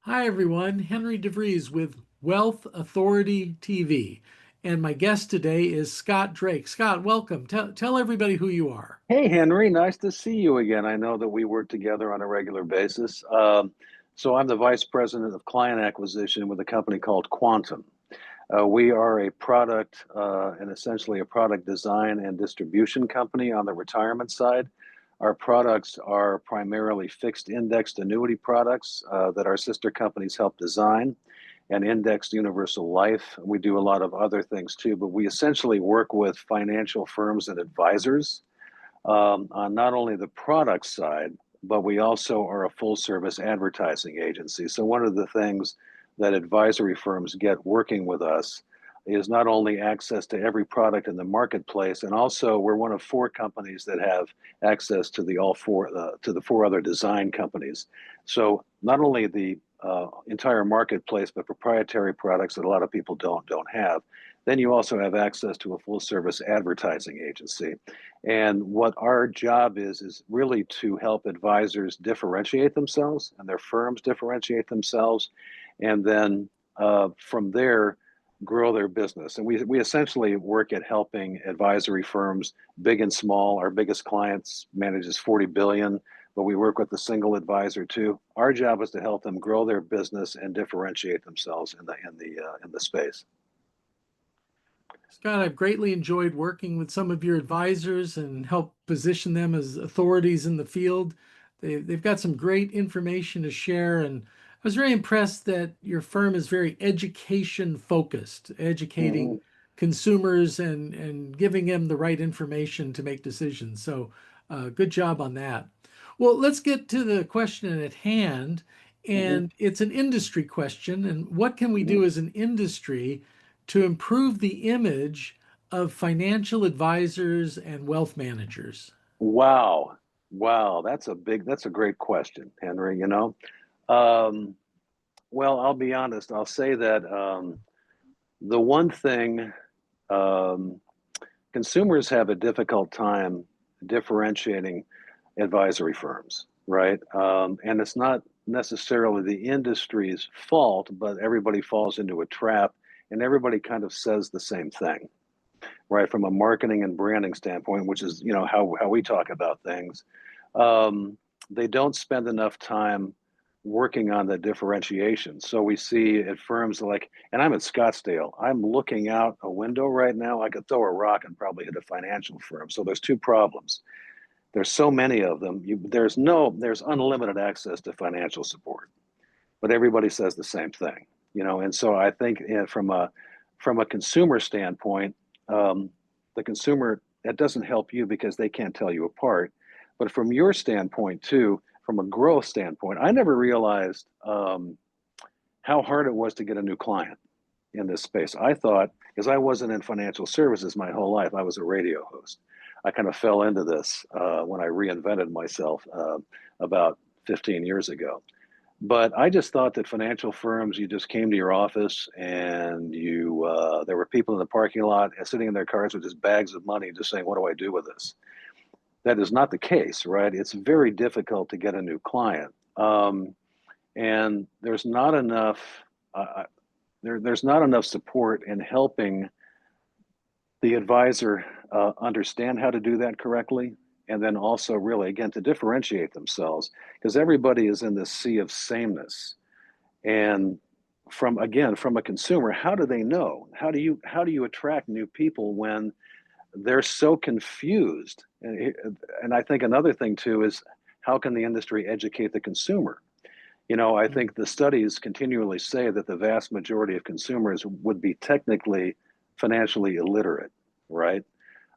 Hi, everyone. Henry DeVries with Wealth Authority TV. And my guest today is Scott Drake. Scott, welcome. Tell everybody who you are. Hey, Henry, nice to see you again. I know that we work together on a regular basis. So I'm the Vice President of Client Acquisition with a company called Quantum. We are a product and essentially a product design and distribution company on the retirement side. Our products are primarily fixed indexed annuity products that our sister companies help design and indexed universal life. We do a lot of other things too, but we essentially work with financial firms and advisors on not only the product side, but we also are a full service advertising agency. So, one of the things that advisory firms get working with us is not only access to every product in the marketplace, and also we're one of four companies that have access to the four other design companies. So not only the entire marketplace, but proprietary products that a lot of people don't have. Then you also have access to a full service advertising agency. And what our job is really to help advisors differentiate themselves and their firms differentiate themselves, and then from there grow their business. And we essentially work at helping advisory firms, big and small. Our biggest clients manages 40 billion, but we work with a single advisor too. Our job is to help them grow their business and differentiate themselves in the space. Scott, I've greatly enjoyed working with some of your advisors and help position them as authorities in the field. They've got some great information to share, and I was very impressed that your firm is very education focused, educating Mhm. consumers and giving them the right information to make decisions. So, good job on that. Well, let's get to the question at hand, Mhm. and it's an industry question. And what can we Mhm. do as an industry to improve the image of financial advisors and wealth managers? Wow. Wow, that's a great question, Henry, you know. Um, well, I'll be honest. I'll say that the one thing um, consumers have a difficult time differentiating advisory firms, right? And it's not necessarily the industry's fault, but everybody falls into a trap and everybody kind of says the same thing, right? From a marketing and branding standpoint, which is, how we talk about things. Um, they don't spend enough time working on the differentiation. So we see at firms like, and I'm at Scottsdale, I'm looking out a window right now. I could throw a rock and probably hit a financial firm. So there's two problems. There's so many of them. There's unlimited access to financial support, but everybody says the same thing, And so I think from a consumer standpoint, um, the consumer that doesn't help you because they can't tell you apart. But from your standpoint too, from a growth standpoint, I never realized how hard it was to get a new client in this space. I thought, because I wasn't in financial services my whole life, I was a radio host. I kind of fell into this when I reinvented myself about 15 years ago. But I just thought that financial firms, you just came to your office and there were people in the parking lot sitting in their cars with just bags of money, just saying, "What do I do with this?" That is not the case, right? It's very difficult to get a new client, and uh, there's not enough support in helping the advisor understand how to do that correctly, and then also really again to differentiate themselves because everybody is in this sea of sameness. And from a consumer, how do they know? How do you attract new people when they're so confused? And I think another thing too is how can the industry educate the consumer? I think the studies continually say that the vast majority of consumers would be technically financially illiterate, right?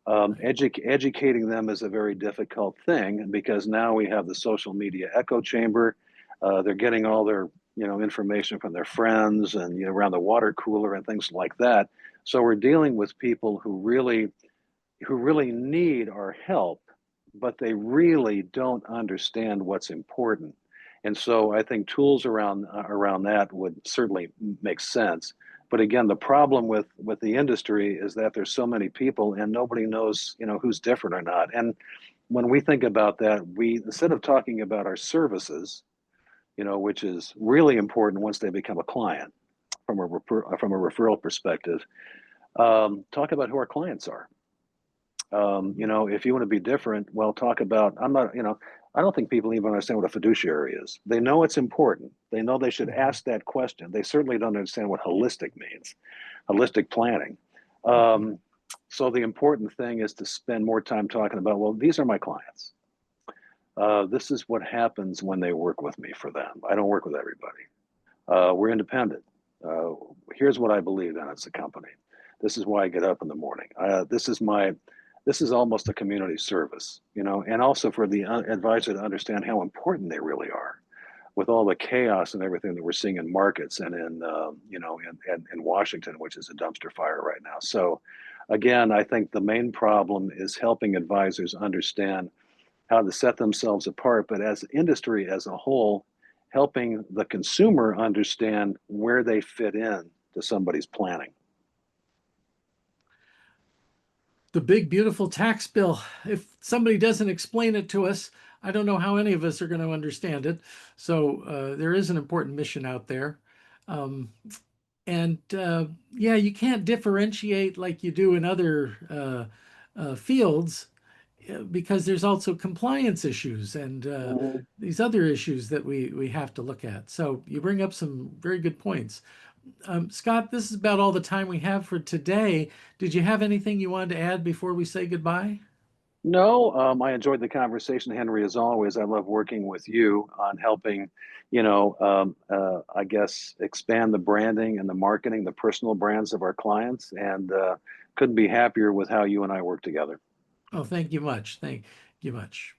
Right. Educating them is a very difficult thing because now we have the social media echo chamber. They're getting all their information from their friends and around the water cooler and things like that. So we're dealing with people who really need our help, but they really don't understand what's important. And so I think tools around that would certainly make sense. But again, the problem with the industry is that there's so many people and nobody knows, who's different or not. And when we think about that, we instead of talking about our services, which is really important once they become a client from a referral perspective. Talk about who our clients are. If you want to be different, well, talk about, I'm not, I don't think people even understand what a fiduciary is. They know it's important. They know they should Mhm. ask that question. They certainly don't understand what holistic means, holistic planning. Mhm. Um, so the important thing is to spend more time talking about, well, these are my clients. This is what happens when they work with me for them. I don't work with everybody. We're independent. Uh, Here's what I believe in as a company. This is why I get up in the morning. This is almost a community service, and also for the advisor to understand how important they really are with all the chaos and everything that we're seeing in markets and in Washington, which is a dumpster fire right now. So, again, I think the main problem is helping advisors understand how to set themselves apart, but as industry as a whole, helping the consumer understand where they fit in to somebody's planning. The big, beautiful tax bill. If somebody doesn't explain it to us, I don't know how any of us are going to understand it. So there is an important mission out there. Um, and yeah, you can't differentiate like you do in other fields because there's also compliance issues and Mhm. these other issues that we have to look at. So you bring up some very good points. Scott, this is about all the time we have for today. Did you have anything you wanted to add before we say goodbye? No, I enjoyed the conversation, Henry, as always. I love working with you on helping, I guess, expand the branding and the marketing, the personal brands of our clients, and couldn't be happier with how you and I work together. Oh, thank you much. Thank you much.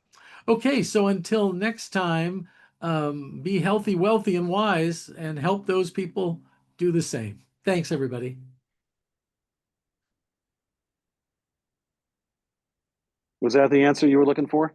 Okay, so until next time, be healthy, wealthy, and wise, and help those people do the same. Thanks, everybody. Was that the answer you were looking for?